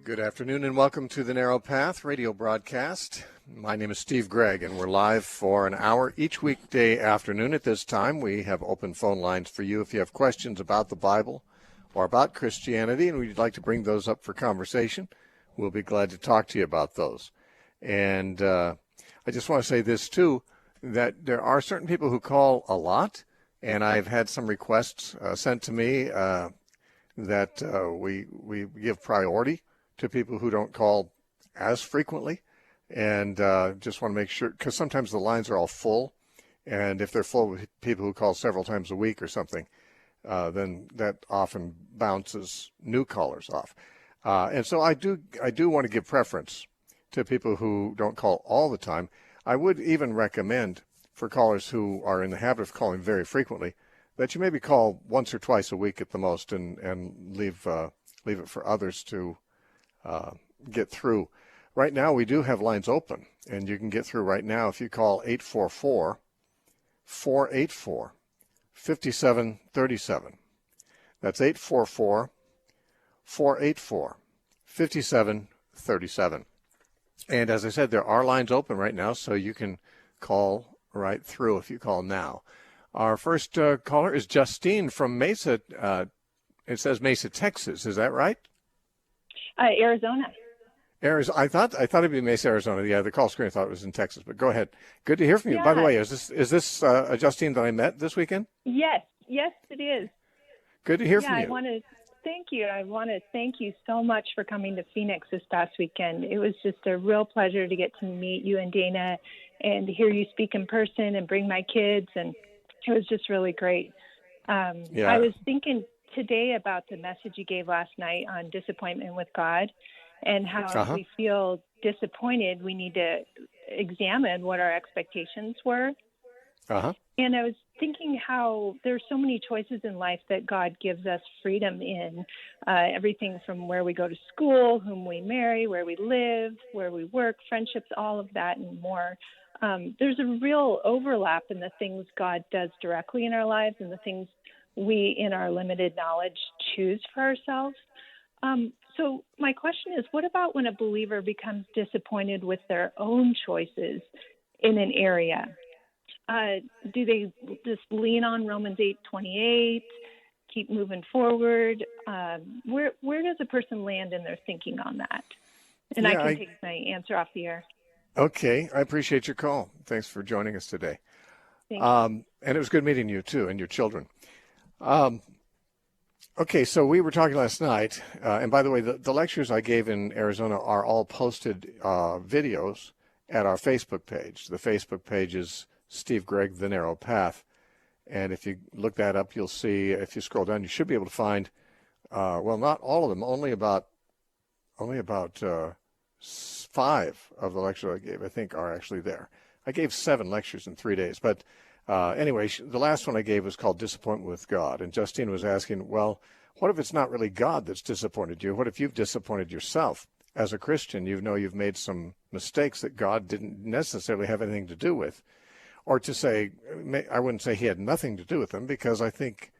Good afternoon and welcome to the Narrow Path radio broadcast. My name is Steve Gregg and we're live for an hour each weekday afternoon at this time. We have open phone lines for you if you have questions about the Bible or about Christianity and we'd like to bring those up for conversation. We'll be glad to talk to you about those. And I just want to say this too, that there are certain people who call a lot, and I've had some requests sent to me that we give priority to people who don't call as frequently, and just want to make sure, because sometimes the lines are all full, and if they're full with people who call several times a week or something, then that often bounces new callers off. And so I do want to give preference to people who don't call all the time. I would even recommend for callers who are in the habit of calling very frequently that you maybe call once or twice a week at the most, and leave it for others to get through. Right now, we do have lines open, and you can get through right now if you call 844-484-5737. That's 844-484-5737. And as I said, there are lines open right now, so you can call right through if you call now. Our first caller is Justine from Mesa. It says Mesa, Texas. Is that right? Arizona. I thought it'd be Mesa, Arizona. Yeah, the call screen I thought it was in Texas, but go ahead. Good to hear from you. Yeah. By the way, is this a Justine that I met this weekend? Yes, it is. Good to hear from you. I want to thank you. I want to thank you so much for coming to Phoenix this past weekend. It was just a real pleasure to get to meet you and Dana and to hear you speak in person and bring my kids, and it was just really great. I was thinking today about the message you gave last night on disappointment with God, and how if we feel disappointed, we need to examine what our expectations were. And I was thinking how there's so many choices in life that God gives us freedom in, everything from where we go to school, whom we marry, where we live, where we work, friendships, all of that and more. There's a real overlap in the things God does directly in our lives and the things we, in our limited knowledge, choose for ourselves. So my question is, what about when a believer becomes disappointed with their own choices in an area? Do they just lean on Romans 8:28, keep moving forward? Where does a person land in their thinking on that? And I can take my answer off the air. Okay, I appreciate your call. Thanks for joining us today. Thank you. And it was good meeting you too and your children. Okay, so we were talking last night, and by the way, the lectures I gave in Arizona are all posted videos at our Facebook page. The Facebook page is Steve Gregg, The Narrow Path, and if you look that up, you'll see, if you scroll down, you should be able to find, well, not all of them, only about 5 of the lectures I gave, I think, are actually there. I gave 7 lectures in 3 days, but anyway, the last one I gave was called Disappointment with God, and Justine was asking, well, what if it's not really God that's disappointed you? What if you've disappointed yourself? As a Christian, you've made some mistakes that God didn't necessarily have anything to do with. Or to say, I wouldn't say he had nothing to do with them, because I think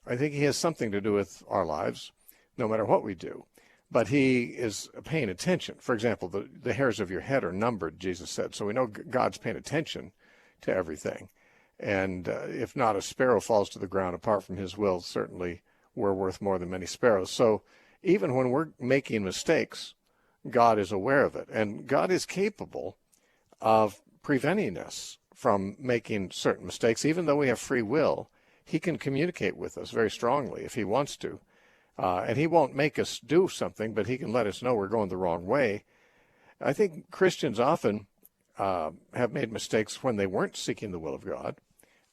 he has something to do with our lives, no matter what we do. But he is paying attention. For example, the hairs of your head are numbered, Jesus said. So we know God's paying attention to everything. And if not a sparrow falls to the ground apart from his will, certainly we're worth more than many sparrows. So even when we're making mistakes, God is aware of it. And God is capable of preventing us from making certain mistakes. Even though we have free will, he can communicate with us very strongly if he wants to. And he won't make us do something, but he can let us know we're going the wrong way. I think Christians often have made mistakes when they weren't seeking the will of God,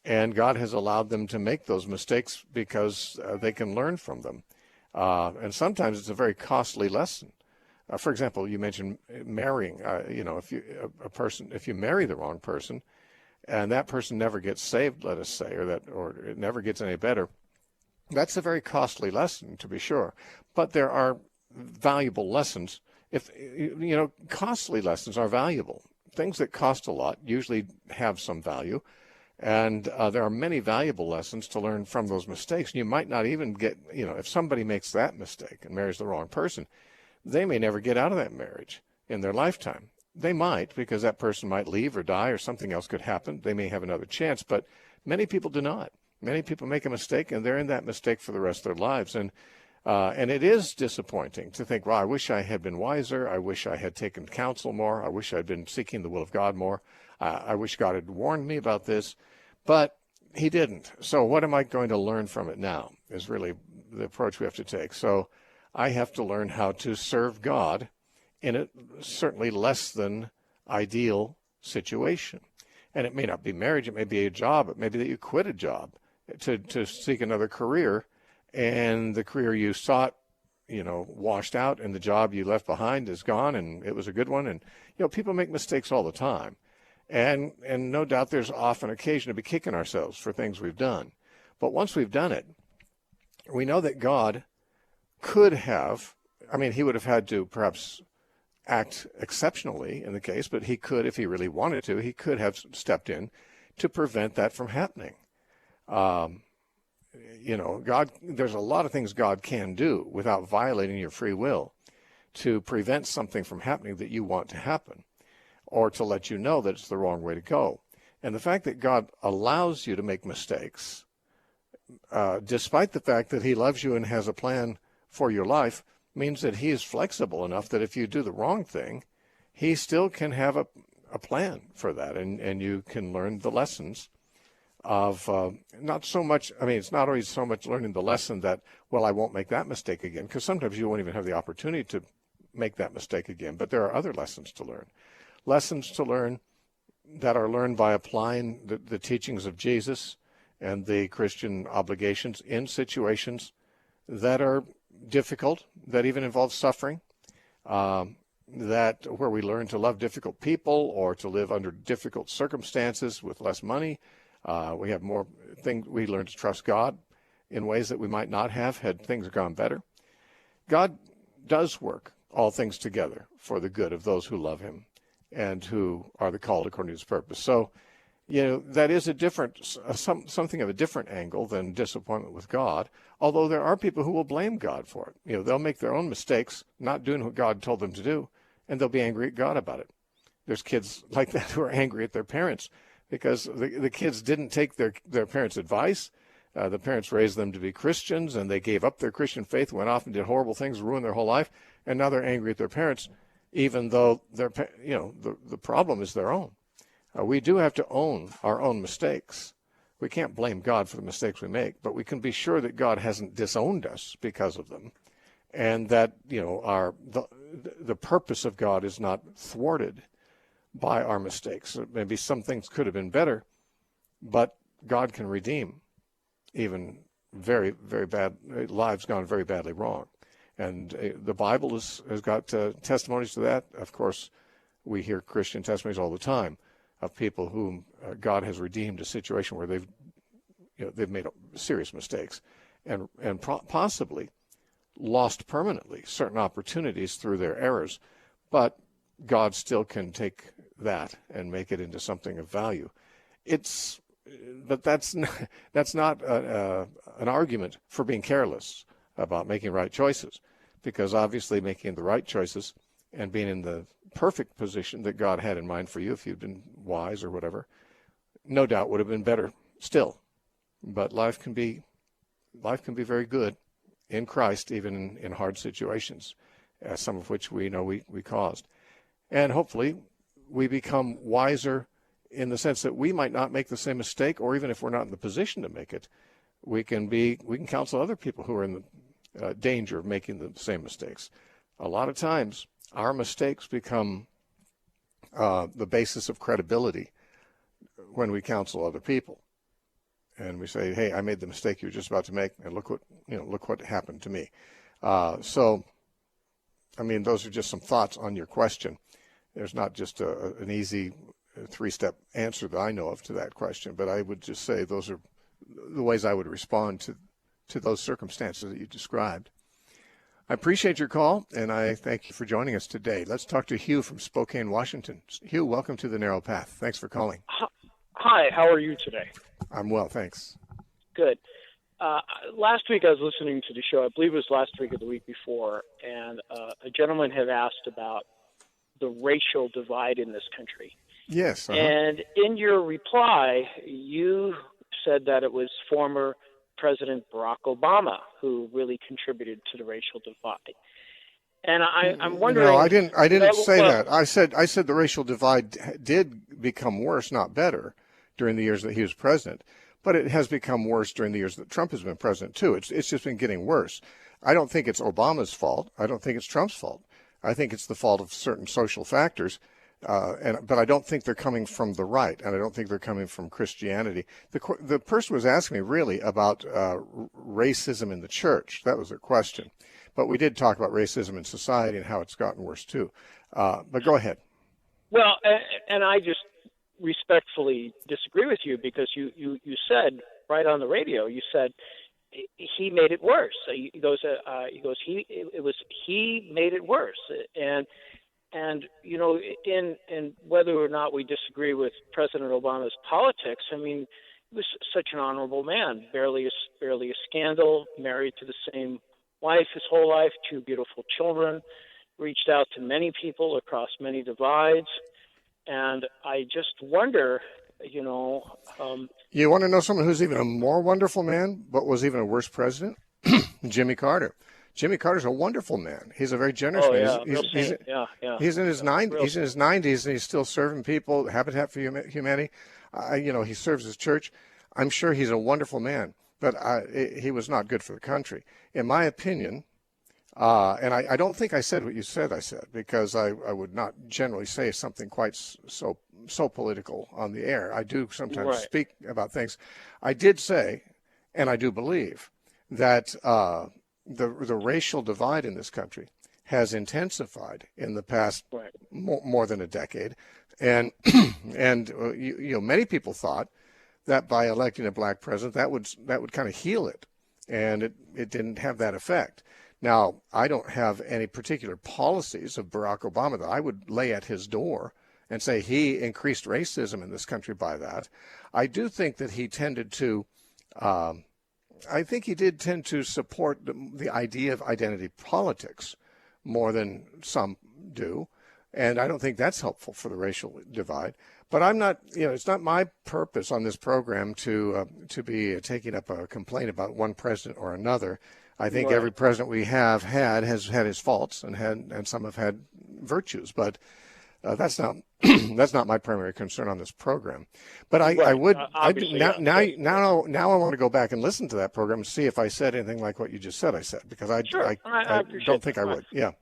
and God has allowed them to make those mistakes because they can learn from them. And sometimes it's a very costly lesson. For example, you mentioned marrying. If you marry the wrong person, and that person never gets saved, let us say, or it never gets any better, that's a very costly lesson, to be sure. But there are valuable lessons. Costly lessons are valuable. Things that cost a lot usually have some value, and there are many valuable lessons to learn from those mistakes. And you might not even get, if somebody makes that mistake and marries the wrong person, they may never get out of that marriage in their lifetime. They might, because that person might leave or die or something else could happen. They may have another chance, but many people do not. Many people make a mistake, and they're in that mistake for the rest of their lives. And it is disappointing to think, well, I wish I had been wiser. I wish I had taken counsel more. I wish I'd been seeking the will of God more. I wish God had warned me about this, but he didn't. So what am I going to learn from it now is really the approach we have to take. So I have to learn how to serve God in a certainly less than ideal situation. And it may not be marriage, it may be a job, it may be that you quit a job to seek another career, and the career you sought, washed out, and the job you left behind is gone, and it was a good one. And, people make mistakes all the time. And no doubt there's often occasion to be kicking ourselves for things we've done. But once we've done it, we know that God could have, he would have had to perhaps act exceptionally in the case, but he could, if he really wanted to, he could have stepped in to prevent that from happening. God, there's a lot of things God can do without violating your free will to prevent something from happening that you want to happen, or to let you know that it's the wrong way to go. And the fact that God allows you to make mistakes, despite the fact that he loves you and has a plan for your life, means that he is flexible enough that if you do the wrong thing, he still can have a plan for that, and you can learn the lessons of not so much, it's not always so much learning the lesson that, well, I won't make that mistake again, because sometimes you won't even have the opportunity to make that mistake again, but there are other lessons to learn. Lessons to learn that are learned by applying the teachings of Jesus and the Christian obligations in situations that are difficult, that even involve suffering, that where we learn to love difficult people or to live under difficult circumstances with less money. We have more things. We learn to trust God in ways that we might not have had things gone better. God does work all things together for the good of those who love him and who are the called according to his purpose. So, that is a different, something of a different angle than disappointment with God, although there are people who will blame God for it. They'll make their own mistakes, not doing what God told them to do, and they'll be angry at God about it. There's kids like that who are angry at their parents because the kids didn't take their parents' advice. The parents raised them to be Christians, and they gave up their Christian faith, went off and did horrible things, ruined their whole life, and now they're angry at their parents, even though the problem is their own. We do have to own our own mistakes. We can't blame God for the mistakes we make, but we can be sure that God hasn't disowned us because of them, and that the purpose of God is not thwarted by our mistakes. Maybe some things could have been better, but God can redeem even very, very bad lives gone very badly wrong. And the Bible has got testimonies to that. Of course, we hear Christian testimonies all the time of people whom God has redeemed a situation where they've made serious mistakes and possibly lost permanently certain opportunities through their errors, but God still can take that and make it into something of value. But that's not an argument for being careless about making right choices, because obviously making the right choices and being in the perfect position that God had in mind for you, if you'd been wise or whatever, no doubt would have been better still. But life can be very good in Christ, even in hard situations, some of which we know we caused. And hopefully we become wiser in the sense that we might not make the same mistake, or even if we're not in the position to make it, we can counsel other people who are in the danger of making the same mistakes. A lot of times our mistakes become the basis of credibility when we counsel other people, and we say, "Hey, I made the mistake you were just about to make, and look what happened to me." So, those are just some thoughts on your question. There's not just an easy three-step answer that I know of to that question, but I would just say those are the ways I would respond to those circumstances that you described. I appreciate your call, and I thank you for joining us today. Let's talk to Hugh from Spokane, Washington. Hugh, welcome to The Narrow Path. Thanks for calling. Hi, how are you today? I'm well, thanks. Good. last week I was listening to the show. I believe it was last week or the week before, and a gentleman had asked about the racial divide in this country. Yes. And in your reply, you said that it was former President Barack Obama who really contributed to the racial divide. And I'm wondering. No, I didn't say that. I said the racial divide did become worse, not better, during the years that he was president. But it has become worse during the years that Trump has been president too. It's just been getting worse. I don't think it's Obama's fault. I don't think it's Trump's fault. I think it's the fault of certain social factors. But I don't think they're coming from the right, and I don't think they're coming from Christianity. The person was asking me really about racism in the church. That was their question. But we did talk about racism in society and how it's gotten worse too. But go ahead. Well, and I just respectfully disagree with you, because you said right on the radio, you said he made it worse. He made it worse, and you know, in whether or not we disagree with President Obama's politics, I mean, he was such an honorable man, barely a scandal, married to the same wife his whole life, 2 beautiful children, reached out to many people across many divides. And I just wonder, you know. You want to know someone who's even a more wonderful man, but was even a worse president? Jimmy Carter. Jimmy Carter's a wonderful man. He's a very generous man. He's in his 90s. He's in his 90s, and he's still serving people. Habitat for Humanity. You know, he serves his church. I'm sure he's a wonderful man, but he was not good for the country, in my opinion. And I don't think I said what you said. I said, because I would not generally say something quite so political on the air. I do sometimes speak about things. I did say, and I do believe, that the racial divide in this country has intensified in the past more than a decade, and you know, many people thought that by electing a black president that would kind of heal it, and it didn't have that effect. Now, I don't have any particular policies of Barack Obama that I would lay at his door and say he increased racism in this country by that. I do think that he tended to, he did tend to support the idea of identity politics more than some do. And I don't think that's helpful for the racial divide. But I'm not, you know, it's not my purpose on this program to be taking up a complaint about one president or another. I think every president we has had his faults, and some have had virtues, but that's not that's not my primary concern on this program. But I want to go back and listen to that program and see if I said anything like what you just said. I said, because I don't think I would. Yeah.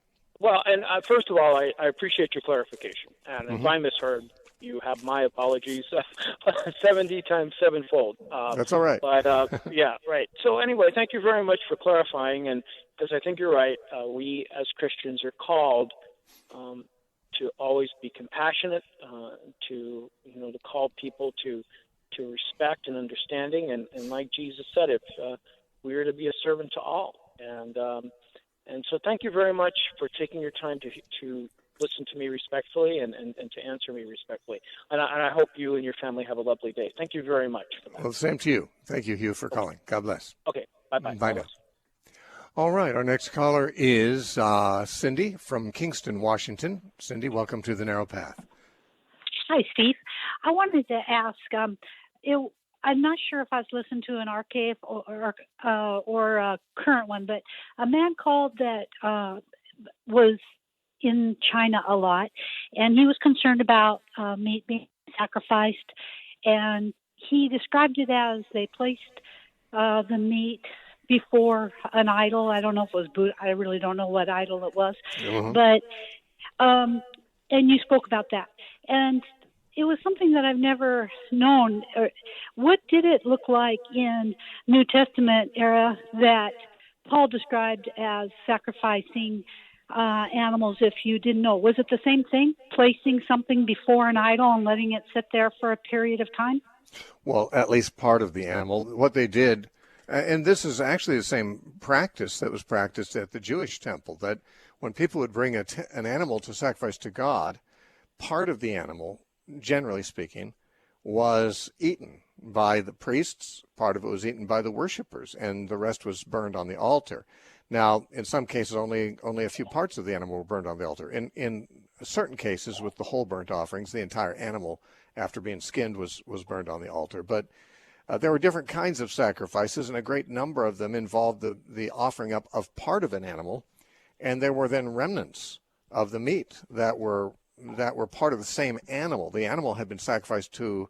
Well, and first of all, I appreciate your clarification, and if I misheard, you have my apologies 70 times sevenfold. That's all right. But yeah, right. So anyway, thank you very much for clarifying, and because I think you're right, we as Christians are called to always be compassionate, to call people to respect and understanding, and like Jesus said, if we are to be a servant to all, and so thank you very much for taking your time to listen to me respectfully and to answer me respectfully. And I hope you and your family have a lovely day. Thank you very much for that. Well, same to you. Thank you, Hugh, for calling. God bless. Okay. Bye-bye. Bye now. All right. Our next caller is Cindy from Kingston, Washington. Cindy, welcome to The Narrow Path. Hi, Steve. I wanted to ask, I'm not sure if I was listening to an archive or a current one, but a man called that was in China a lot, and he was concerned about meat being sacrificed, and he described it as they placed the meat before an idol. I don't know if it was Buddha. I really don't know what idol it was, but and you spoke about that, and it was something that I've never known. What did it look like in New Testament era that Paul described as sacrificing animals, if you didn't know? Was it the same thing, placing something before an idol and letting it sit there for a period of time? Well, at least part of the animal. What they did, and this is actually the same practice that was practiced at the Jewish temple, that when people would bring an animal to sacrifice to God, part of the animal, generally speaking, was eaten by the priests, part of it was eaten by the worshipers, and the rest was burned on the altar. Now, in some cases, only a few parts of the animal were burned on the altar. In certain cases, with the whole burnt offerings, the entire animal, after being skinned, was burned on the altar. But there were different kinds of sacrifices, and a great number of them involved the offering up of part of an animal, and there were then remnants of the meat that were part of the same animal. The animal had been sacrificed to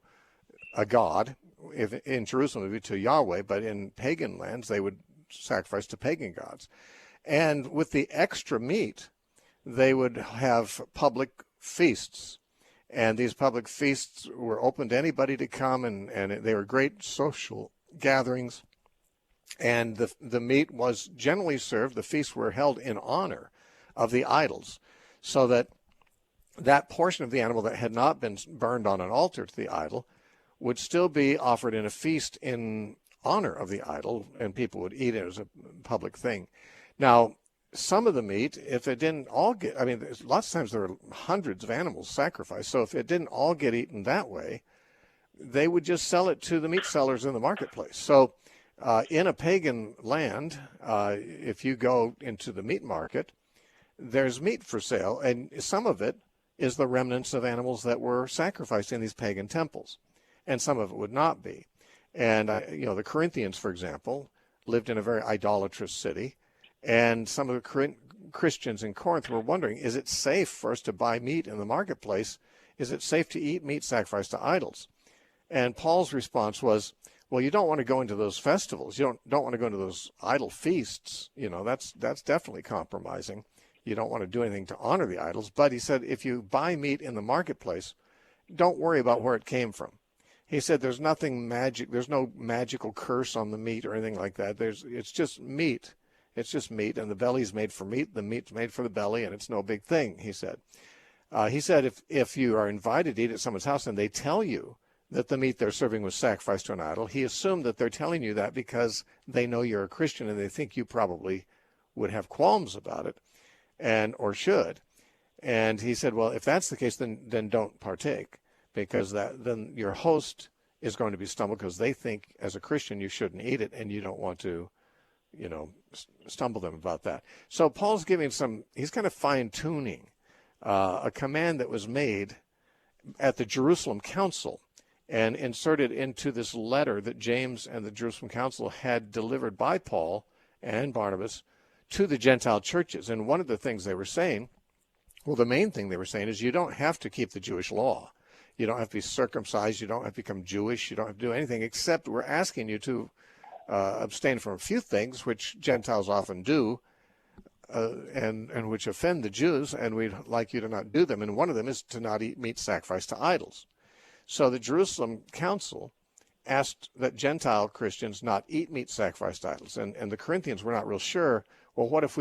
a god. If in Jerusalem it would be to Yahweh, but in pagan lands they would sacrifice to pagan gods. And with the extra meat, they would have public feasts. And these public feasts were open to anybody to come, and they were great social gatherings. And the meat was generally served, the feasts were held in honor of the idols, so that portion of the animal that had not been burned on an altar to the idol would still be offered in a feast in honor of the idol, and people would eat it as a public thing. Now, some of the meat, if it didn't all get, lots of times there were hundreds of animals sacrificed, so if it didn't all get eaten that way, they would just sell it to the meat sellers in the marketplace. So in a pagan land, if you go into the meat market, there's meat for sale, and some of it is the remnants of animals that were sacrificed in these pagan temples, and some of it would not be. And, the Corinthians, for example, lived in a very idolatrous city, and some of the Christians in Corinth were wondering, is it safe for us to buy meat in the marketplace? Is it safe to eat meat sacrificed to idols? And Paul's response was, well, you don't want to go into those festivals. You don't want to go into those idol feasts. That's definitely compromising. You don't want to do anything to honor the idols. But he said, if you buy meat in the marketplace, don't worry about where it came from. He said there's nothing magic. There's no magical curse on the meat or anything like that. It's just meat. It's just meat, and the belly's made for meat. The meat's made for the belly, and it's no big thing, he said. He said if you are invited to eat at someone's house and they tell you that the meat they're serving was sacrificed to an idol, he assumed that they're telling you that because they know you're a Christian and they think you probably would have qualms about it, or should. And he said, well, if that's the case, then don't partake, because then your host is going to be stumbled because they think as a Christian you shouldn't eat it, and you don't want to, stumble them about that. So Paul's giving he's kind of fine-tuning a command that was made at the Jerusalem Council and inserted into this letter that James and the Jerusalem Council had delivered by Paul and Barnabas to the Gentile churches. And one of the things they were saying, well, the main thing they were saying is you don't have to keep the Jewish law. You don't have to be circumcised. You don't have to become Jewish. You don't have to do anything, except we're asking you to abstain from a few things, which Gentiles often do, and which offend the Jews, and we'd like you to not do them. And one of them is to not eat meat sacrificed to idols. So the Jerusalem Council asked that Gentile Christians not eat meat sacrificed to idols. And the Corinthians were not real sure, well, what if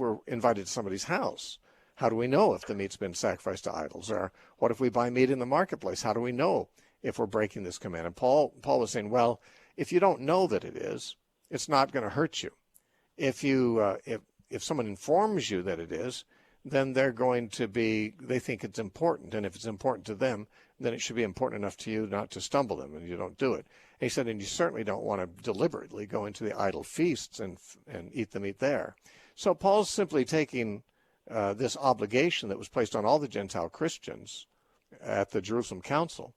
we're invited to somebody's house? How do we know if the meat's been sacrificed to idols? Or what if we buy meat in the marketplace? How do we know if we're breaking this command? And Paul was saying, well, if you don't know that it is, it's not going to hurt you. If someone informs you that it is, then they think it's important. And if it's important to them, then it should be important enough to you not to stumble them, and you don't do it. And he said, and you certainly don't want to deliberately go into the idol feasts and eat the meat there. So Paul's simply taking this obligation that was placed on all the Gentile Christians at the Jerusalem Council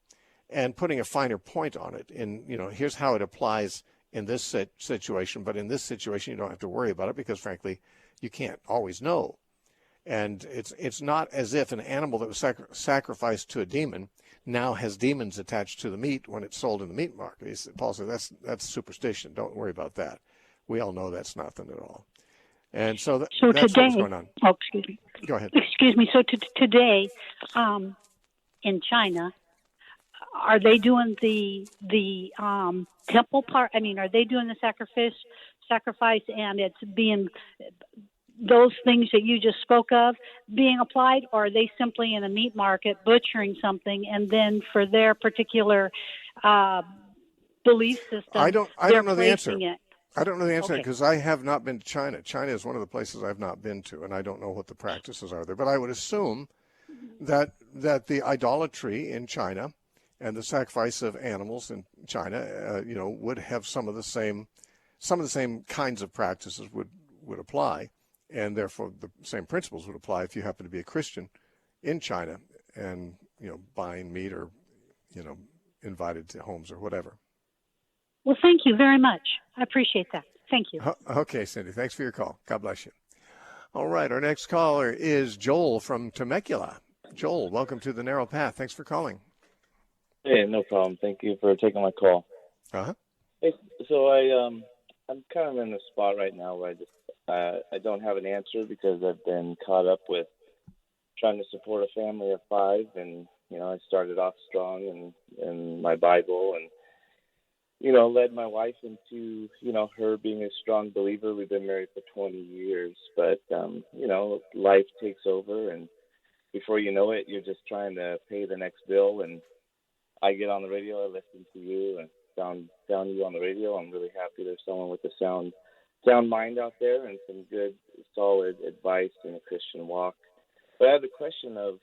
and putting a finer point on it. And, here's how it applies in this situation, but in this situation you don't have to worry about it because, frankly, you can't always know. And it's not as if an animal that was sacrificed to a demon now has demons attached to the meat when it's sold in the meat market. Paul said that's superstition. Don't worry about that. We all know that's nothing at all. And so that's today, what's going on. Oh, excuse me. Go ahead. Excuse me. So today, in China, are they doing the temple part? Are they doing the sacrifice, and it's being those things that you just spoke of being applied, or are they simply in a meat market butchering something, and then for their particular belief system, I don't know the answer. It? I don't know the answer Okay. because I have not been to China. China is one of the places I've not been to, and I don't know what the practices are there. But I would assume that the idolatry in China and the sacrifice of animals in China, would have some of the same kinds of practices would apply, and therefore the same principles would apply if you happen to be a Christian in China and buying meat or invited to homes or whatever. Well, thank you very much. I appreciate that. Thank you. Okay, Cindy. Thanks for your call. God bless you. All right. Our next caller is Joel from Temecula. Joel, welcome to the Narrow Path. Thanks for calling. Hey, no problem. Thank you for taking my call. Uh-huh. Hey, so I'm kind of in a spot right now where I don't have an answer because I've been caught up with trying to support a family of 5, and I started off strong in my Bible, and led my wife into, her being a strong believer. We've been married for 20 years, but, life takes over, and before you know it, you're just trying to pay the next bill. And I get on the radio, I listen to you, and found you on the radio. I'm really happy there's someone with a sound mind out there and some good, solid advice in a Christian walk. But I have the question of,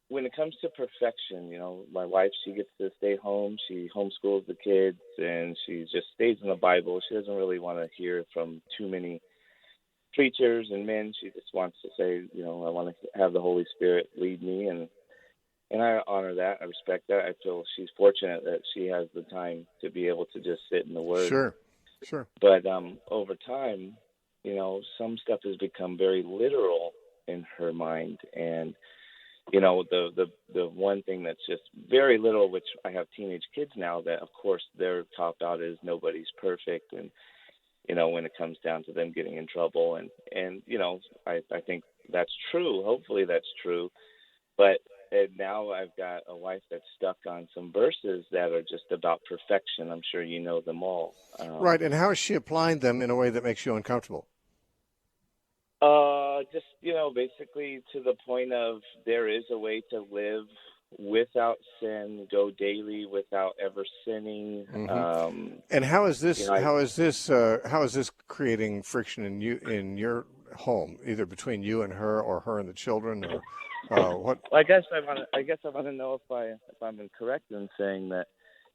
when it comes to perfection, my wife, she gets to stay home. She homeschools the kids, and she just stays in the Bible. She doesn't really want to hear from too many preachers and men. She just wants to say, I want to have the Holy Spirit lead me, and I honor that. I respect that. I feel she's fortunate that she has the time to be able to just sit in the Word. Sure. But over time, some stuff has become very literal in her mind, and the one thing that's just very little, which I have teenage kids now, that of course their cop out is nobody's perfect, and when it comes down to them getting in trouble, and I think that's true. Hopefully that's true, but now I've got a wife that's stuck on some verses that are just about perfection. I'm sure you know them all. Right, and how is she applying them in a way that makes you uncomfortable? Just, basically to the point of, there is a way to live without sin, go daily without ever sinning. Mm-hmm. And how is this creating friction in your home, either between you and her, or her and the children, or what? I guess I want to know if I'm incorrect in saying that,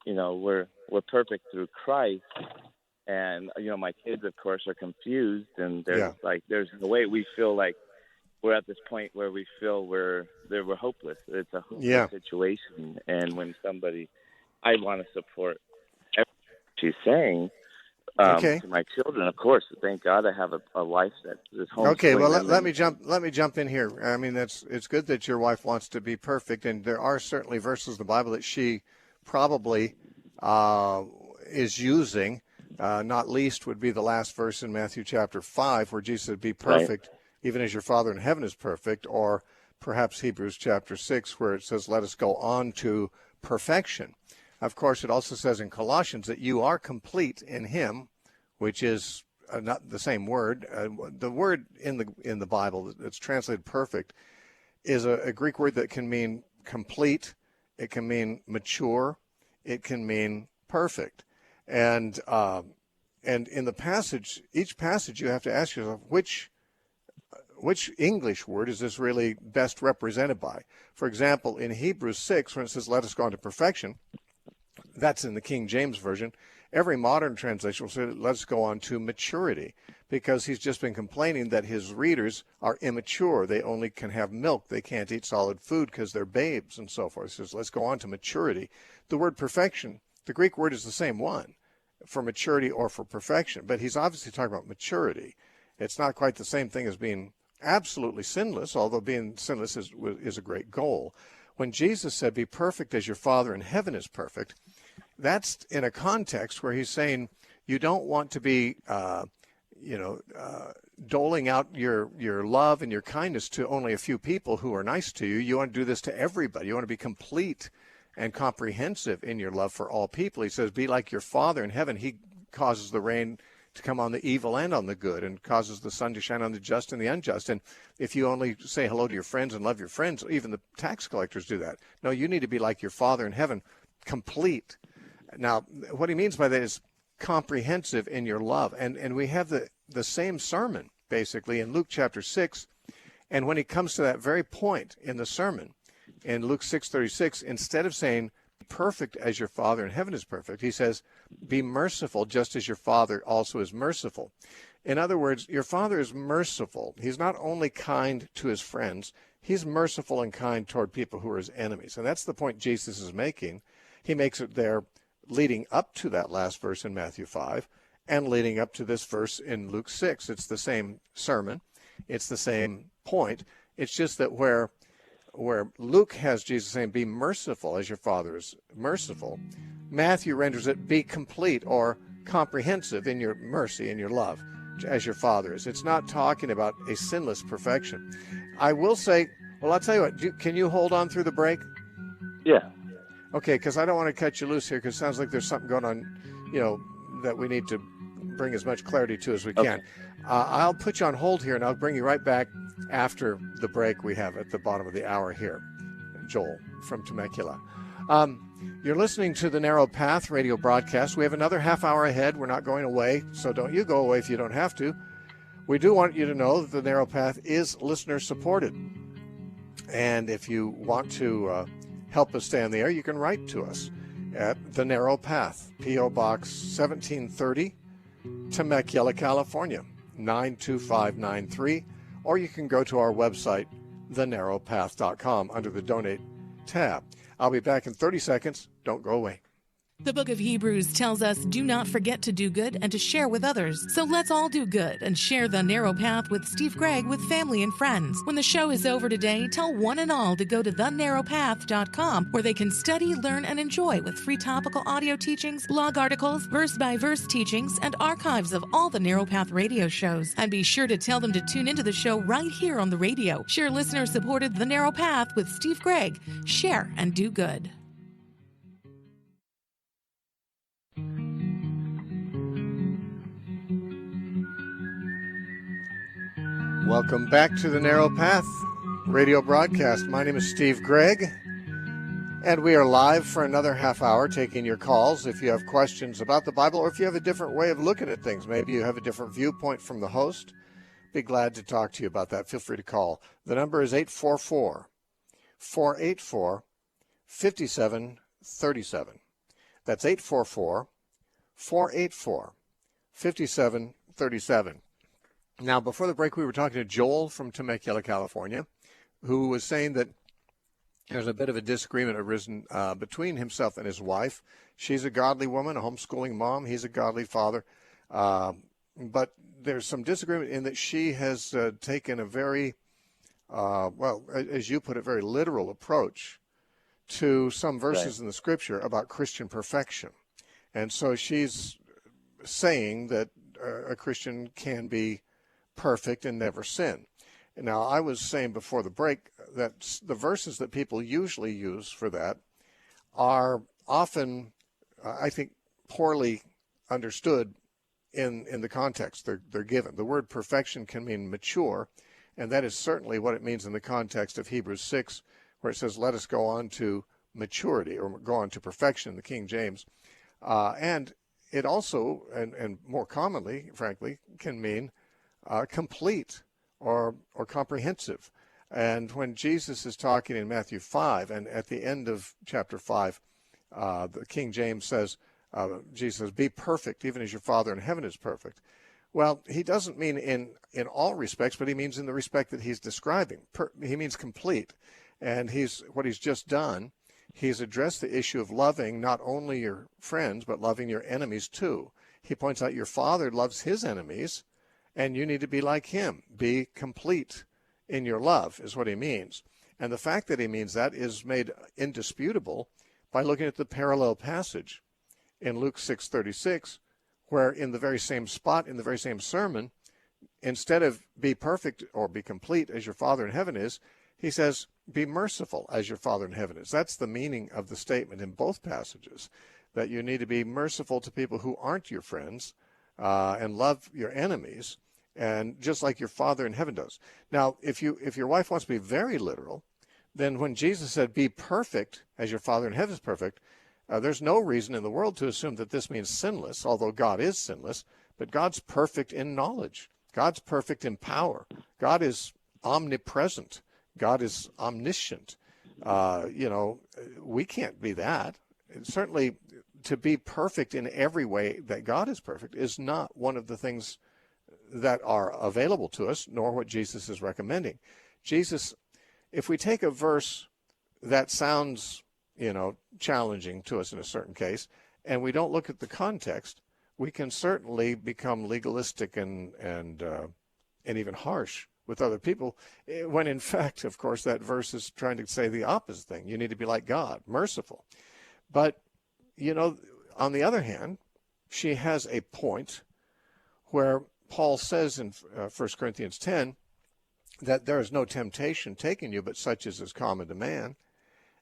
we're perfect through Christ. And, my kids, of course, are confused, and there's no way. We feel like we're at this point where we feel we're hopeless. It's a hopeless situation. And when I want to support everything she's saying to my children, of course. Thank God I have a wife that is homeschooling. Okay, well, let me jump in here. I mean, it's good that your wife wants to be perfect, and there are certainly verses in the Bible that she probably is using. Not least would be the last verse in Matthew chapter 5, where Jesus said, "Be perfect, even as your Father in heaven is perfect," or perhaps Hebrews chapter 6, where it says, "Let us go on to perfection." Of course, it also says in Colossians that you are complete in Him, which is not the same word. The word in the Bible that's translated perfect is a Greek word that can mean complete, it can mean mature, it can mean perfect. And in the passage, each passage, you have to ask yourself, which English word is this really best represented by? For example, in Hebrews 6, when it says, "Let us go on to perfection," that's in the King James Version. Every modern translation will say, "Let us go on to maturity," because he's just been complaining that his readers are immature. They only can have milk. They can't eat solid food because they're babes and so forth. He says, let's go on to maturity. The word perfection, the Greek word is the same one for maturity or for perfection, but he's obviously talking about maturity. It's not quite the same thing as being absolutely sinless, although being sinless is a great goal. When Jesus said, "Be perfect as your Father in heaven is perfect," that's in a context where he's saying you don't want to be, doling out your love and your kindness to only a few people who are nice to you. You want to do this to everybody. You want to be complete and comprehensive in your love for all people. He says, "Be like your Father in heaven." He causes the rain to come on the evil and on the good, and causes the sun to shine on the just and the unjust. And if you only say hello to your friends and love your friends, even the tax collectors do that. No, you need to be like your Father in heaven, complete. Now, what he means by that is comprehensive in your love. And we have the same sermon, basically, in Luke chapter 6. And when he comes to that very point in the sermon, in Luke 6:36, instead of saying, perfect as your Father in heaven is perfect, he says, be merciful just as your Father also is merciful. In other words, your Father is merciful. He's not only kind to his friends, he's merciful and kind toward people who are his enemies. And that's the point Jesus is making. He makes it there leading up to that last verse in Matthew 5 and leading up to this verse in Luke 6. It's the same sermon. It's the same point. It's just that where Luke has Jesus saying, be merciful as your Father is merciful, Matthew renders it, be complete or comprehensive in your mercy and your love as your Father is. It's not talking about a sinless perfection. I will say, well, I'll tell you what, can you hold on through the break? Yeah. Okay, because I don't want to cut you loose here, because it sounds like there's something going on, that we need to bring as much clarity to as we can. I'll put you on hold here, and I'll bring you right back after the break we have at the bottom of the hour here. Joel from Temecula. You're listening to the Narrow Path radio broadcast. We have another half hour ahead. We're not going away, so don't you go away if you don't have to. We do want you to know that the Narrow Path is listener-supported. And if you want to help us stay on the air, you can write to us at The Narrow Path, P.O. Box 1730, Temecula, California, 92593. Or you can go to our website, thenarrowpath.com, under the Donate tab. I'll be back in 30 seconds. Don't go away. The book of Hebrews tells us, do not forget to do good and to share with others. So let's all do good and share the narrow path with Steve Gregg with family and friends. When the show is over today, tell one and all to go to thenarrowpath.com, where they can study, learn, and enjoy with free topical audio teachings, blog articles, verse-by-verse teachings, and archives of all the Narrow Path radio shows. And be sure to tell them to tune into the show right here on the radio. Share listener-supported The Narrow Path with Steve Gregg. Share and do good. Welcome back to the Narrow Path radio broadcast. My name is Steve Gregg, and we are live for another half hour taking your calls. If you have questions about the Bible, or if you have a different way of looking at things, maybe you have a different viewpoint from the host, be glad to talk to you about that. Feel free to call. The number is 844-484-5737. That's 844-484-5737. Now, before the break, we were talking to Joel from Temecula, California, who was saying that there's a bit of a disagreement arisen between himself and his wife. She's a godly woman, a homeschooling mom. He's a godly father. But there's some disagreement in that she has taken a very, as you put it, very literal approach to some verses in the Scripture about Christian perfection. And so she's saying that a Christian can be perfect and never sin. Now, I was saying before the break that the verses that people usually use for that are often, I think, poorly understood in the context they're given. The word perfection can mean mature, and that is certainly what it means in the context of Hebrews 6, where it says, let us go on to maturity, or go on to perfection in the King James. And it also, and more commonly, frankly, can mean complete or comprehensive. And when Jesus is talking in Matthew 5, and at the end of chapter 5, the King James says, Jesus says, be perfect, even as your Father in heaven is perfect. Well, he doesn't mean in all respects, but he means in the respect that he's describing. He means complete. And what he's just done, he's addressed the issue of loving not only your friends, but loving your enemies too. He points out your Father loves his enemies, and you need to be like him. Be complete in your love is what he means. And the fact that he means that is made indisputable by looking at the parallel passage in Luke 6:36, where in the very same spot, in the very same sermon, instead of be perfect or be complete as your Father in heaven is, he says, be merciful as your Father in heaven is. That's the meaning of the statement in both passages, that you need to be merciful to people who aren't your friends and love your enemies, and just like your Father in heaven does. Now, if your wife wants to be very literal, then when Jesus said, be perfect as your Father in heaven is perfect, there's no reason in the world to assume that this means sinless, although God is sinless, but God's perfect in knowledge. God's perfect in power. God is omnipresent. God is omniscient. We can't be that. Certainly, to be perfect in every way that God is perfect is not one of the things that are available to us, nor what Jesus is recommending. Jesus, if we take a verse that sounds, challenging to us in a certain case, and we don't look at the context, we can certainly become legalistic and even harsh with other people, when in fact, of course, that verse is trying to say the opposite thing. You need to be like God, merciful. But, on the other hand, she has a point where Paul says in 1 Corinthians 10 that there is no temptation taken you, but such as is common to man.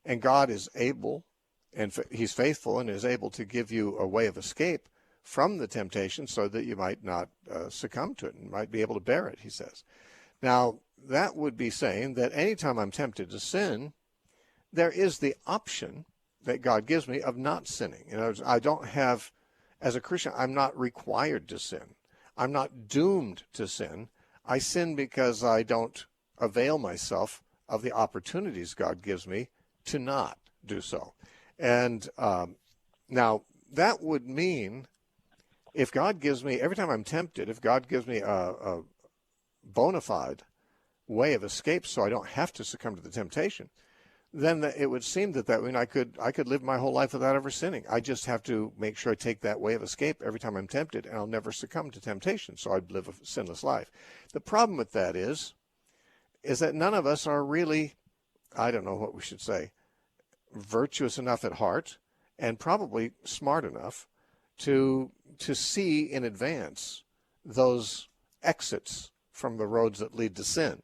And God is able, and he's faithful, and is able to give you a way of escape from the temptation so that you might not succumb to it and might be able to bear it, he says. Now, that would be saying that anytime I'm tempted to sin, there is the option that God gives me of not sinning. I don't have, as a Christian, I'm not required to sin. I'm not doomed to sin. I sin because I don't avail myself of the opportunities God gives me to not do so. And now, that would mean if God gives me, every time I'm tempted, if God gives me a bona fide way of escape so I don't have to succumb to the temptation, then it would seem that would mean I could live my whole life without ever sinning. I just have to make sure I take that way of escape every time I'm tempted, and I'll never succumb to temptation, so I'd live a sinless life. The problem with that is that none of us are really, I don't know what we should say, virtuous enough at heart and probably smart enough to see in advance those exits from the roads that lead to sin.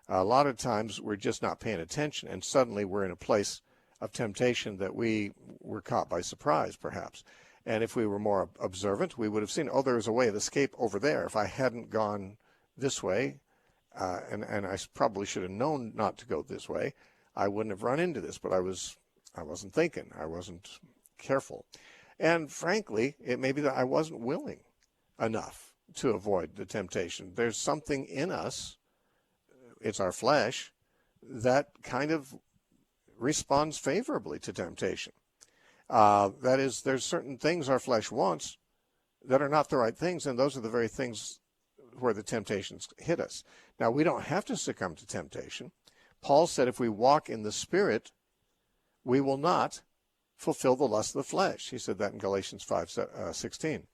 A lot of times we're just not paying attention, and suddenly we're in a place of temptation that we were caught by surprise, perhaps. And if we were more observant, we would have seen, there's a way of escape over there. If I hadn't gone this way, and I probably should have known not to go this way, I wouldn't have run into this, but I wasn't thinking. I wasn't careful. And frankly, it may be that I wasn't willing enough to avoid the temptation. There's something in us, it's our flesh, that kind of responds favorably to temptation. That is, there's certain things our flesh wants that are not the right things, and those are the very things where the temptations hit us. Now, we don't have to succumb to temptation. Paul said if we walk in the Spirit, we will not fulfill the lust of the flesh. He said that in Galatians 5:16.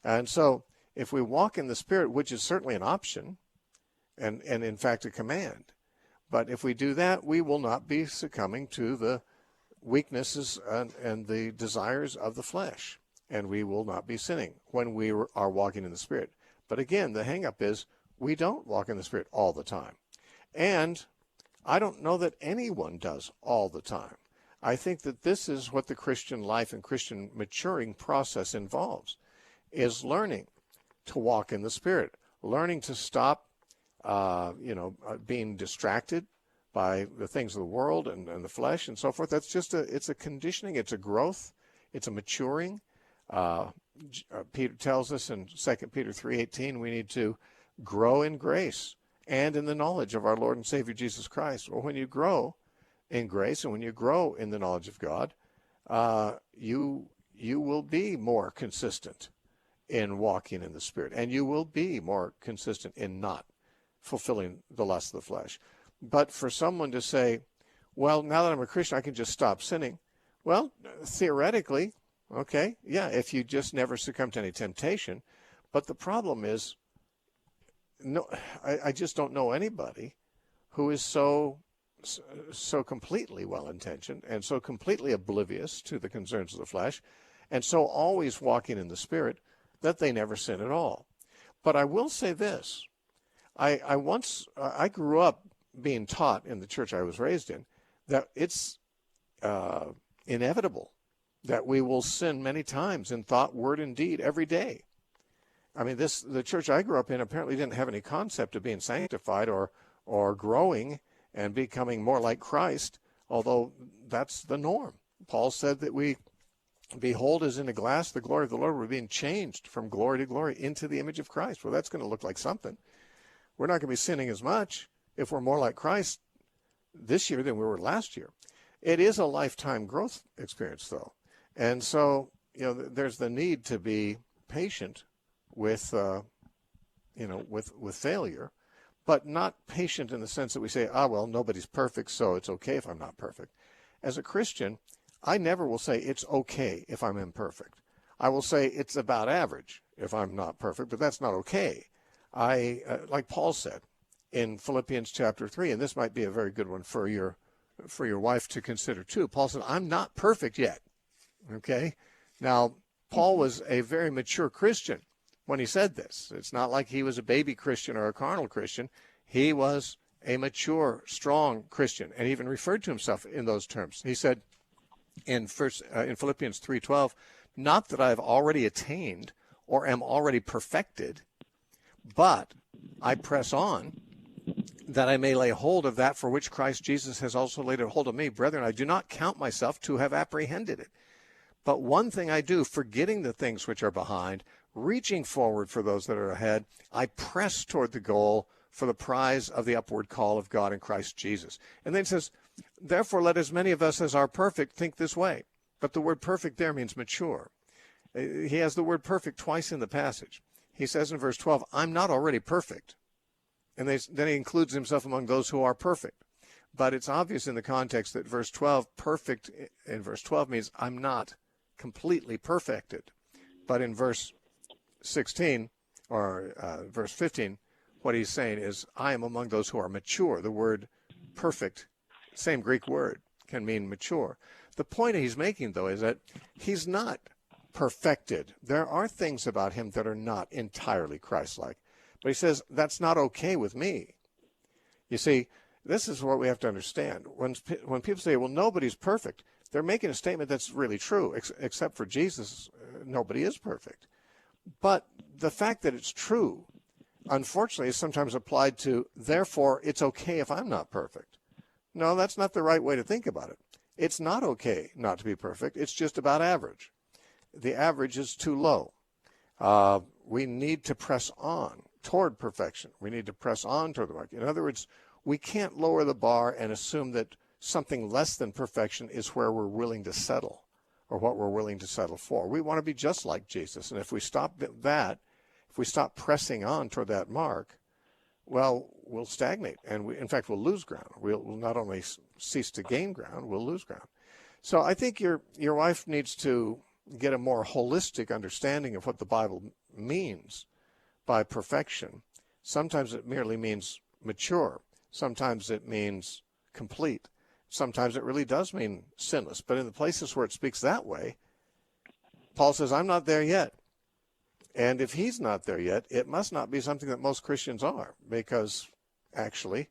And so if we walk in the Spirit, which is certainly an option, and in fact a command, but if we do that, we will not be succumbing to the weaknesses and the desires of the flesh, and we will not be sinning when we are walking in the Spirit. But again, the hang-up is we don't walk in the Spirit all the time. And I don't know that anyone does all the time. I think that this is what the Christian life and Christian maturing process involves, is learning to walk in the Spirit, learning to stop, being distracted by the things of the world and the flesh and so forth. That's just it's a conditioning, it's a growth, it's a maturing. Peter tells us in 2 Peter 3:18 we need to grow in grace and in the knowledge of our Lord and Savior Jesus Christ. Well, when you grow in grace and when you grow in the knowledge of God, you will be more consistent in walking in the Spirit, and you will be more consistent in not fulfilling the lust of the flesh. But for someone to say, well, now that I'm a Christian, I can just stop sinning. Well, theoretically, okay, yeah, if you just never succumb to any temptation. But the problem is, no, I just don't know anybody who is so completely well-intentioned and so completely oblivious to the concerns of the flesh and so always walking in the Spirit that they never sin at all. But I will say this. I grew up being taught in the church I was raised in that it's inevitable that we will sin many times in thought, word, and deed every day. I mean, the church I grew up in apparently didn't have any concept of being sanctified or growing and becoming more like Christ, although that's the norm. Paul said that we behold as in a glass the glory of the Lord. We're being changed from glory to glory into the image of Christ. Well, that's going to look like something. We're not going to be sinning as much if we're more like Christ this year than we were last year. It is a lifetime growth experience, though. And so, there's the need to be patient with, with failure, but not patient in the sense that we say, well, nobody's perfect, so it's okay if I'm not perfect. As a Christian, I never will say it's okay if I'm imperfect. I will say it's about average if I'm not perfect, but that's not okay. Like Paul said in Philippians chapter 3, and this might be a very good one for your wife to consider too. Paul said, I'm not perfect yet. Okay? Now, Paul was a very mature Christian when he said this. It's not like he was a baby Christian or a carnal Christian. He was a mature, strong Christian, and even referred to himself in those terms. He said in Philippians 3:12, not that I have already attained or am already perfected, but I press on that I may lay hold of that for which Christ Jesus has also laid a hold of me. Brethren, I do not count myself to have apprehended it. But one thing I do, forgetting the things which are behind, reaching forward for those that are ahead, I press toward the goal for the prize of the upward call of God in Christ Jesus. And then it says, therefore let as many of us as are perfect think this way. But the word perfect there means mature. He has the word perfect twice in the passage. He says in verse 12, I'm not already perfect. And then he includes himself among those who are perfect. But it's obvious in the context that verse 12, perfect in verse 12 means I'm not completely perfected. But in verse 16 or verse 15, what he's saying is I am among those who are mature. The word perfect, same Greek word, can mean mature. The point he's making, though, is that he's not perfected. There are things about him that are not entirely Christ-like. But he says, that's not okay with me. You see, this is what we have to understand. When people say, well, nobody's perfect, they're making a statement that's really true. Except for Jesus, nobody is perfect. But the fact that it's true, unfortunately, is sometimes applied to, therefore, it's okay if I'm not perfect. No, that's not the right way to think about it. It's not okay not to be perfect. It's just about average. The average is too low. We need to press on toward perfection. We need to press on toward the mark. In other words, we can't lower the bar and assume that something less than perfection is where we're willing to settle or what we're willing to settle for. We want to be just like Jesus. And if we stop that, if we stop pressing on toward that mark, well, we'll stagnate. And in fact, we'll lose ground. We'll not only cease to gain ground, we'll lose ground. So I think your wife needs to get a more holistic understanding of what the Bible means by perfection. Sometimes it merely means mature. Sometimes it means complete. Sometimes it really does mean sinless. But in the places where it speaks that way, Paul says, I'm not there yet. And if he's not there yet, it must not be something that most Christians are, because actually,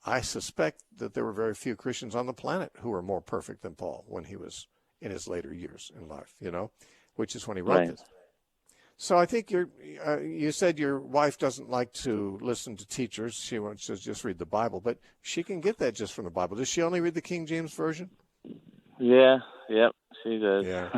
I suspect that there were very few Christians on the planet who were more perfect than Paul when he was in his later years in life, which is when he wrote this. So I think you said your wife doesn't like to listen to teachers. She wants to just read the Bible, but she can get that just from the Bible. Does she only read the King James Version? Yeah, yep, she does. Yeah.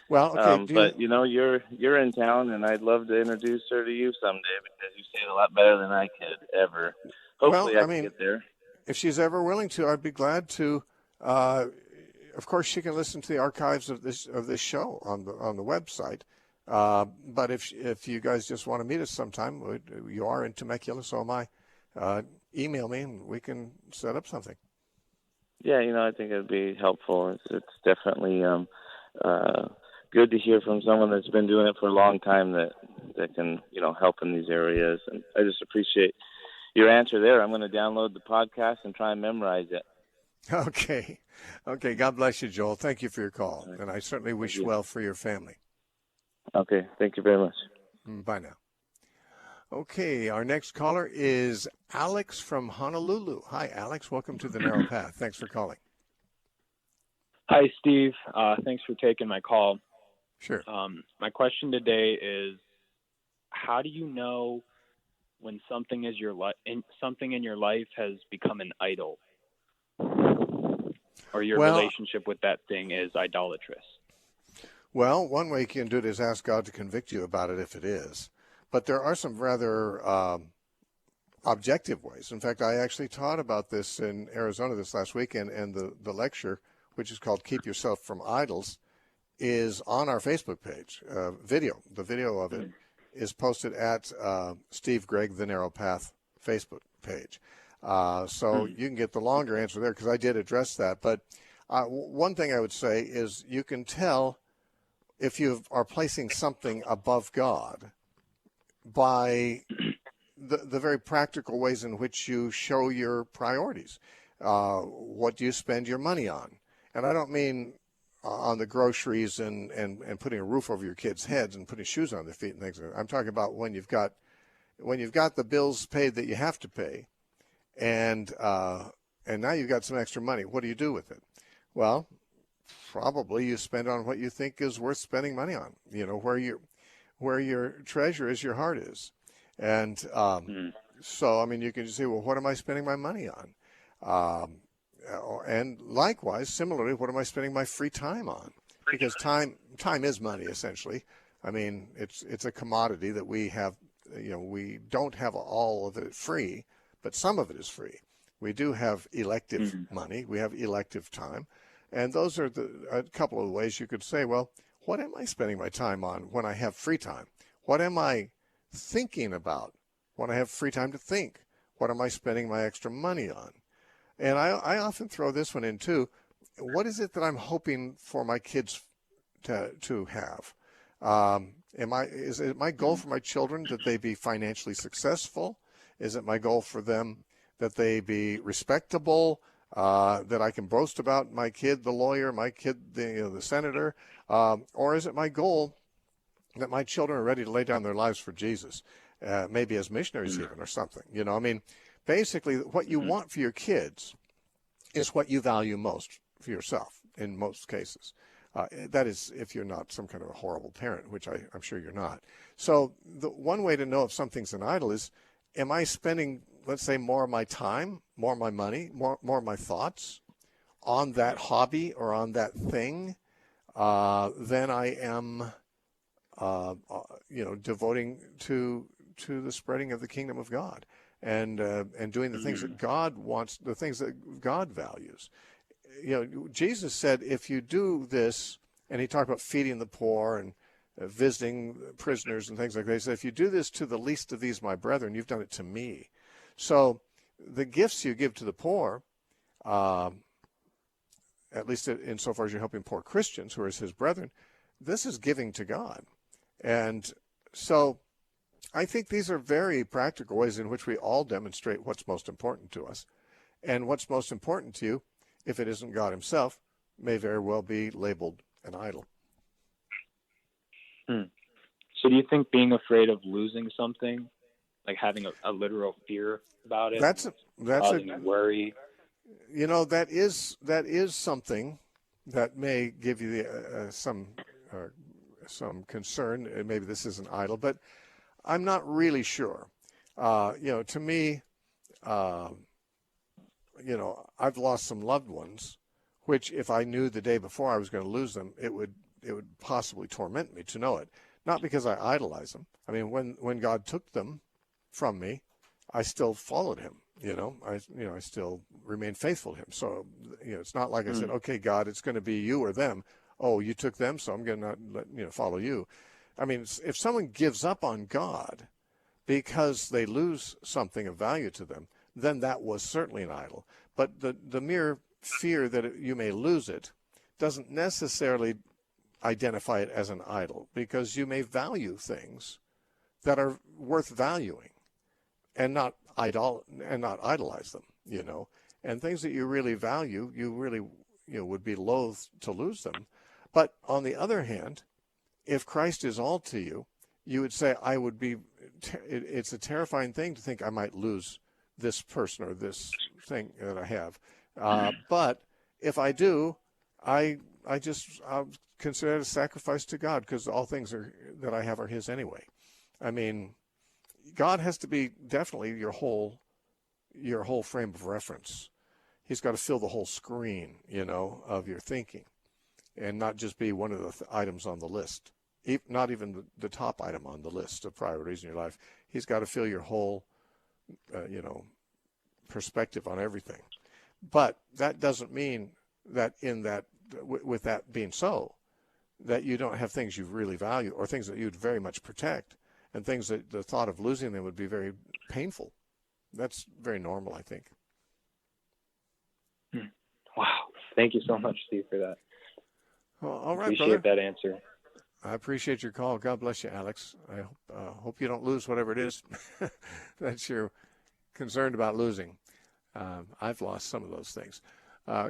Well, okay. But you're in town, and I'd love to introduce her to you someday because you say it a lot better than I could ever. Hopefully, I can get there. If she's ever willing to, I'd be glad to. Of course, she can listen to the archives of this show on the website. But if you guys just want to meet us sometime, you are in Temecula, so am I. Email me and we can set up something. Yeah, I think it'd be helpful. It's definitely good to hear from someone that's been doing it for a long time that can help in these areas. And I just appreciate your answer there. I'm going to download the podcast and try and memorize it. Okay. God bless you, Joel. Thank you for your call, and I certainly wish well for your family. Okay. Thank you very much. Bye now. Okay, our next caller is Alex from Honolulu. Hi, Alex. Welcome to the Narrow Path. Thanks for calling. Hi, Steve. Thanks for taking my call. Sure. My question today is, how do you know when something something in your life has become an idol, or your relationship with that thing is idolatrous? Well, one way you can do it is ask God to convict you about it if it is. But there are some rather objective ways. In fact, I actually taught about this in Arizona this last weekend, and the lecture, which is called Keep Yourself from Idols, is on our Facebook page. Video. The video of it is posted at Steve Gregg, The Narrow Path Facebook page. So you can get the longer answer there, because I did address that. But one thing I would say is you can tell if you are placing something above God by the very practical ways in which you show your priorities. What do you spend your money on? And I don't mean on the groceries and putting a roof over your kids' heads and putting shoes on their feet and things like that. I'm talking about when you've got the bills paid that you have to pay, and now you've got some extra money. What do you do with it? Well, probably you spend on what you think is worth spending money on. You know, where your treasure is, your heart is. And so, I mean, you can just say, well, what am I spending my money on? And likewise, similarly, what am I spending my free time on? Because time is money, essentially. I mean, it's a commodity that we have. You know, we don't have all of it free, but some of it is free. We do have elective money. We have elective time. And those are a couple of ways you could say, well, what am I spending my time on when I have free time? What am I thinking about when I have free time to think? What am I spending my extra money on? And I often throw this one in too. What is it that I'm hoping for my kids to have? Is it my goal for my children that they be financially successful? Is it my goal for them that they be respectable? That I can boast about my kid, the lawyer, my kid, the senator? Or is it my goal that my children are ready to lay down their lives for Jesus, maybe as missionaries even, or something? You know, I mean, basically what you want for your kids is what you value most for yourself in most cases. That is, if you're not some kind of a horrible parent, which I'm sure you're not. So the one way to know if something's an idol is, am I spending, let's say, more of my time, more of my money, more of my thoughts on that hobby or on that thing than I am, devoting to the spreading of the kingdom of God and doing the things that God wants, the things that God values. You know, Jesus said, if you do this, and he talked about feeding the poor and visiting prisoners and things like that. He said, if you do this to the least of these, my brethren, you've done it to me. So the gifts you give to the poor, at least insofar as you're helping poor Christians who are his brethren, this is giving to God. And so I think these are very practical ways in which we all demonstrate what's most important to us. And what's most important to you, if it isn't God himself, may very well be labeled an idol. So do you think being afraid of losing something, like having a literal fear about it, that's causing worry? You know, that is something that may give you some concern. Maybe this is an idol, but I'm not really sure. To me, I've lost some loved ones, which if I knew the day before I was going to lose them, it would possibly torment me to know it. Not because I idolize them. I mean, when God took them from me, I still followed him. I still remained faithful to him. So, it's not like I said, okay, God, it's going to be you or them. Oh, you took them, so I'm going to not follow you. I mean, if someone gives up on God because they lose something of value to them, then that was certainly an idol. But the mere fear that you may lose it doesn't necessarily identify it as an idol, because you may value things that are worth valuing and not idolize them, and things that you really value, you really would be loath to lose them. But on the other hand, if Christ is all to you, you would say, it's a terrifying thing to think I might lose this person or this thing that I have. But if I do, I'll consider it a sacrifice to God, because all things that I have are his anyway. I mean, God has to be definitely your whole frame of reference. He's got to fill the whole screen, of your thinking, and not just be one of the items on the list, not even the top item on the list of priorities in your life. He's got to fill your whole perspective on everything. But that doesn't mean that with that being so, that you don't have things you really value or things that you'd very much protect and things that the thought of losing them would be very painful. That's very normal, I think. Wow. Thank you so much, Steve, for that. Well, all right, Appreciate brother. that answer. I appreciate your call. God bless you, Alex. I hope you don't lose whatever it is that you're concerned about losing. I've lost some of those things.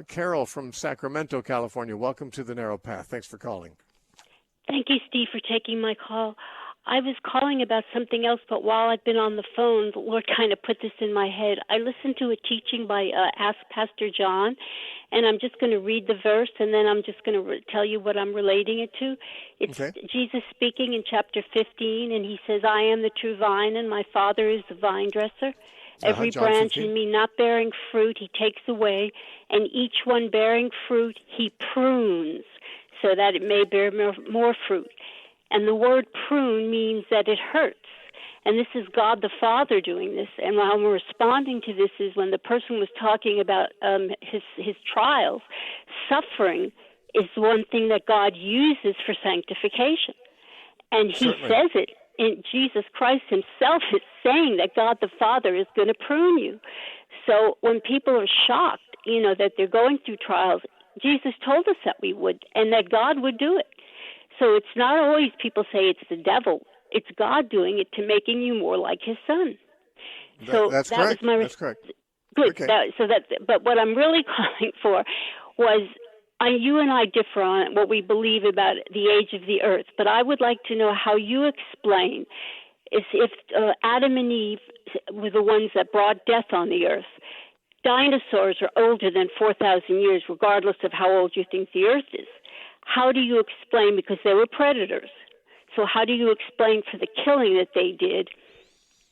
Carol from Sacramento, California, welcome to the Narrow Path. Thanks for calling. Thank you, Steve, for taking my call. I was calling about something else, but while I've been on the phone, the Lord kind of put this in my head. I listened to a teaching by Ask Pastor John, and I'm just going to read the verse, and then I'm just going to tell you what I'm relating it to. It's Jesus speaking in chapter 15, and he says, I am the true vine, and my Father is the vine dresser. Every branch in me not bearing fruit, he takes away, and each one bearing fruit, he prunes, so that it may bear more fruit. And the word prune means that it hurts. And this is God the Father doing this. And while I'm responding to this is when the person was talking about his trials, suffering is one thing that God uses for sanctification. And he says it. And Jesus Christ himself is saying that God the Father is going to prune you. So when people are shocked, that they're going through trials, Jesus told us that we would and that God would do it. So it's not always people say it's the devil. It's God doing it to making you more like his son. That's correct. That's correct. Good. Okay. But what I'm really calling for was you and I differ on what we believe about the age of the earth. But I would like to know how you explain if Adam and Eve were the ones that brought death on the earth. Dinosaurs are older than 4,000 years, regardless of how old you think the earth is. How do you explain, because they were predators, so how do you explain for the killing that they did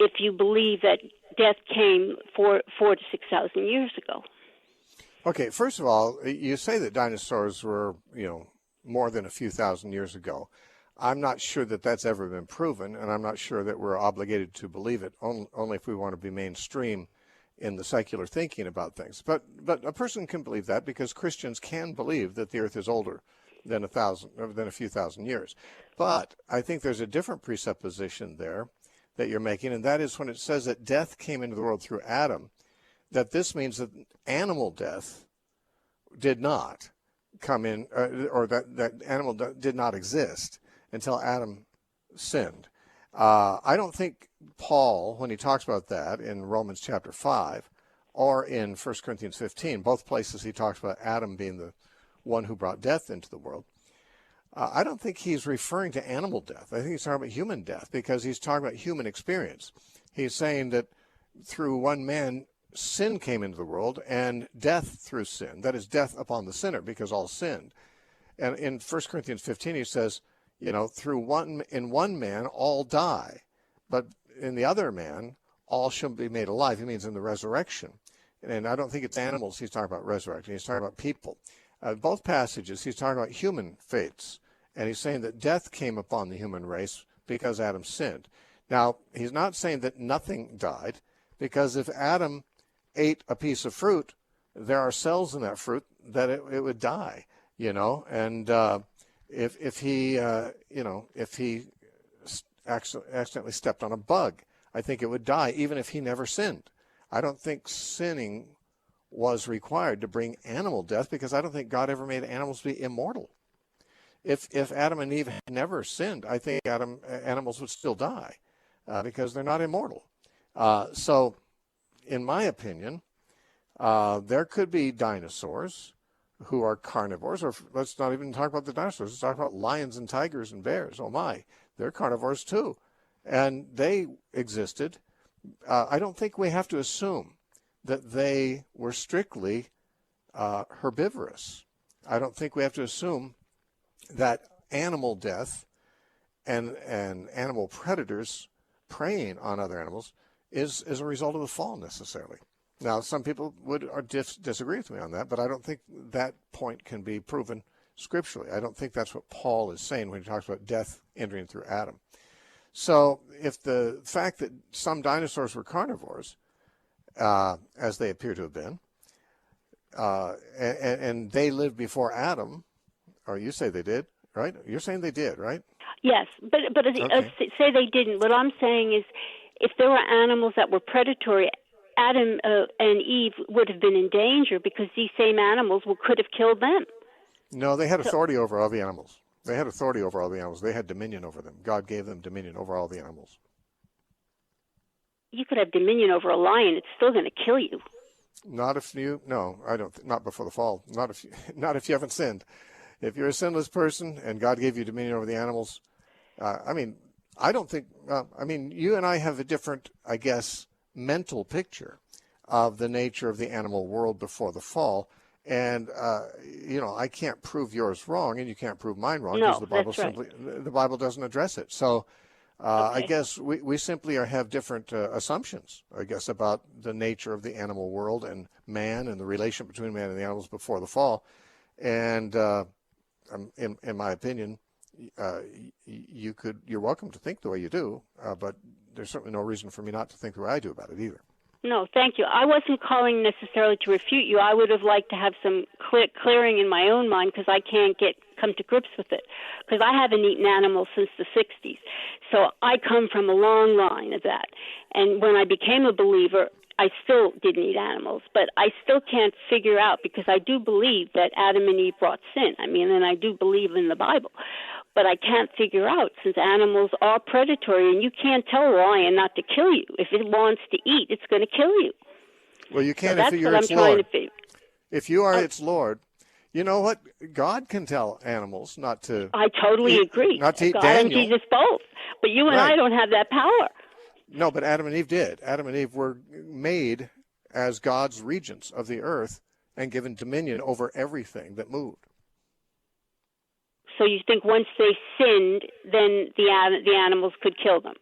if you believe that death came 4,000 to 6,000 years ago? Okay, first of all, you say that dinosaurs were, more than a few thousand years ago. I'm not sure that that's ever been proven, and I'm not sure that we're obligated to believe it, only if we want to be mainstream in the secular thinking about things. But a person can believe that because Christians can believe that the earth is older than a few thousand years. But I think there's a different presupposition there that you're making, and that is when it says that death came into the world through Adam, that this means that animal death did not come in, or that animal did not exist until Adam sinned. I don't think Paul, when he talks about that in Romans chapter 5 or in 1 Corinthians 15, both places he talks about Adam being the one who brought death into the world. I don't think he's referring to animal death. I think he's talking about human death because he's talking about human experience. He's saying that through one man, sin came into the world and death through sin. That is death upon the sinner because all sinned. And in 1 Corinthians 15, he says, through one man, all die. But in the other man, all shall be made alive. He means in the resurrection. And I don't think it's animals he's talking about resurrecting. He's talking about people. Both passages, he's talking about human fates, and he's saying that death came upon the human race because Adam sinned. Now, he's not saying that nothing died, because if Adam ate a piece of fruit, there are cells in that fruit that it would die, and if he accidentally stepped on a bug, I think it would die, even if he never sinned. I don't think sinning was required to bring animal death because I don't think God ever made animals be immortal. If Adam and Eve had never sinned, I think animals would still die because they're not immortal. So, in my opinion, there could be dinosaurs who are carnivores, or let's not even talk about the dinosaurs. Let's talk about lions and tigers and bears. Oh my, they're carnivores too, and they existed. I don't think we have to assume that they were strictly herbivorous. I don't think we have to assume that animal death and animal predators preying on other animals is a result of the fall necessarily. Now, some people would disagree with me on that, but I don't think that point can be proven scripturally. I don't think that's what Paul is saying when he talks about death entering through Adam. So if the fact that some dinosaurs were carnivores, as they appear to have been, and they lived before Adam, or you say they did, right? You're saying they did, right? Yes, but Okay. say they didn't. What I'm saying is, if there were animals that were predatory, Adam and Eve would have been in danger because these same animals could have killed them. No, they had authority over all the animals. They had authority over all the animals. They had dominion over them. God gave them dominion over all the animals. You could have dominion over a lion; it's still going to kill you. Not if you. No, I don't. Not before the fall. Not if. Not if you haven't sinned. If you're a sinless person and God gave you dominion over the animals, I don't think. You and I have a different, I guess, mental picture of the nature of the animal world before the fall. And, I can't prove yours wrong and you can't prove mine wrong because No, the Bible that's right. the Bible doesn't address it. So I Okay. guess we simply have different assumptions, I guess, about the nature of the animal world and man and the relation between man and the animals before the fall. And in my opinion, you're welcome to think the way you do, but there's certainly no reason for me not to think the way I do about it either. No, thank you. I wasn't calling necessarily to refute you. I would have liked to have some clearing in my own mind because I can't come to grips with it. Because I haven't eaten animals since the 60s. So I come from a long line of that. And when I became a believer, I still didn't eat animals. But I still can't figure out, because I do believe that Adam and Eve brought sin. And I do believe in the Bible. But I can't figure out, since animals are predatory, and you can't tell a lion not to kill you. If it wants to eat, it's going to kill you. Well, you can't So if you're its that's what I'm trying Lord. to figure. If you are its Lord, you know what? God can tell animals not to. I totally agree. Not to eat God Daniel. and Jesus both. But you and Right. I don't have that power. No, but Adam and Eve did. Adam and Eve were made as God's regents of the earth and given dominion over everything that moved. So you think once they sinned, then the animals could kill them?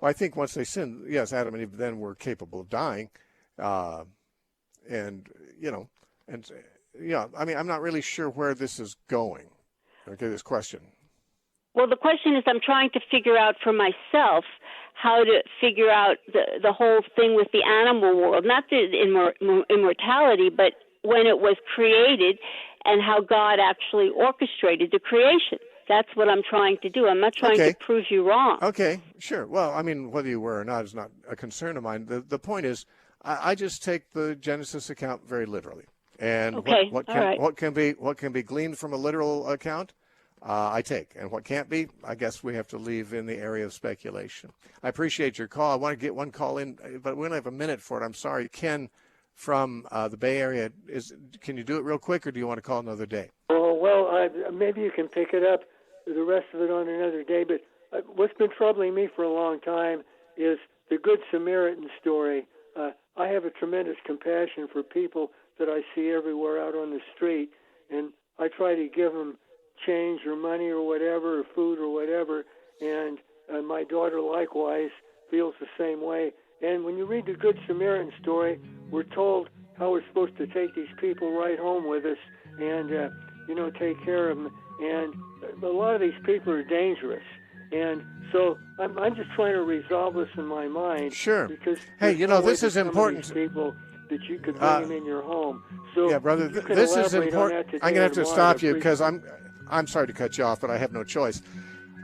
Well, I think once they sinned, yes, Adam and Eve then were capable of dying. I'm not really sure where this is going. Okay, this question. Well, the question is, I'm trying to figure out for myself how to figure out the whole thing with the animal world, not the immortality, but when it was created and how God actually orchestrated the creation. That's what I'm trying to do. I'm not trying to prove you wrong. Okay, sure. Well, whether you were or not is not a concern of mine. The point is, I just take the Genesis account very literally. And what can be gleaned from a literal account, I take. And what can't be, I guess we have to leave in the area of speculation. I appreciate your call. I want to get one call in, but we only have a minute for it. I'm sorry. Ken from the Bay Area, can you do it real quick, or do you want to call another day? Oh, well, maybe you can pick it up, the rest of it on another day. But what's been troubling me for a long time is the Good Samaritan story. I have a tremendous compassion for people that I see everywhere out on the street, and I try to give them change or money or whatever, or food or whatever, and my daughter likewise feels the same way. And when you read the Good Samaritan story, we're told how we're supposed to take these people right home with us and, take care of them. And a lot of these people are dangerous. And so I'm just trying to resolve this in my mind. Sure. Because hey, this is important. Some of these people that you could bring them in your home. So yeah, brother, this is important. I'm going to have to stop you because I'm sorry to cut you off, but I have no choice.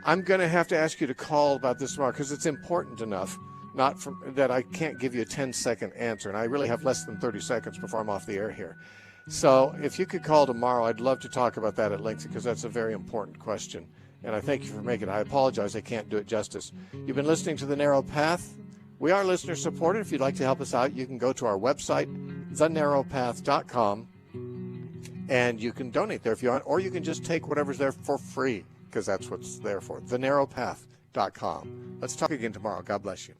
I'm going to have to ask you to call about this tomorrow because it's important enough. That I can't give you a 10-second answer, and I really have less than 30 seconds before I'm off the air here. So if you could call tomorrow, I'd love to talk about that at length because that's a very important question. And I thank you for making it. I apologize I can't do it justice. You've been listening to The Narrow Path. We are listener supported. If you'd like to help us out, you can go to our website, thenarrowpath.com, and you can donate there if you want, or you can just take whatever's there for free because that's what's there for. thenarrowpath.com. Let's talk again tomorrow. God bless you.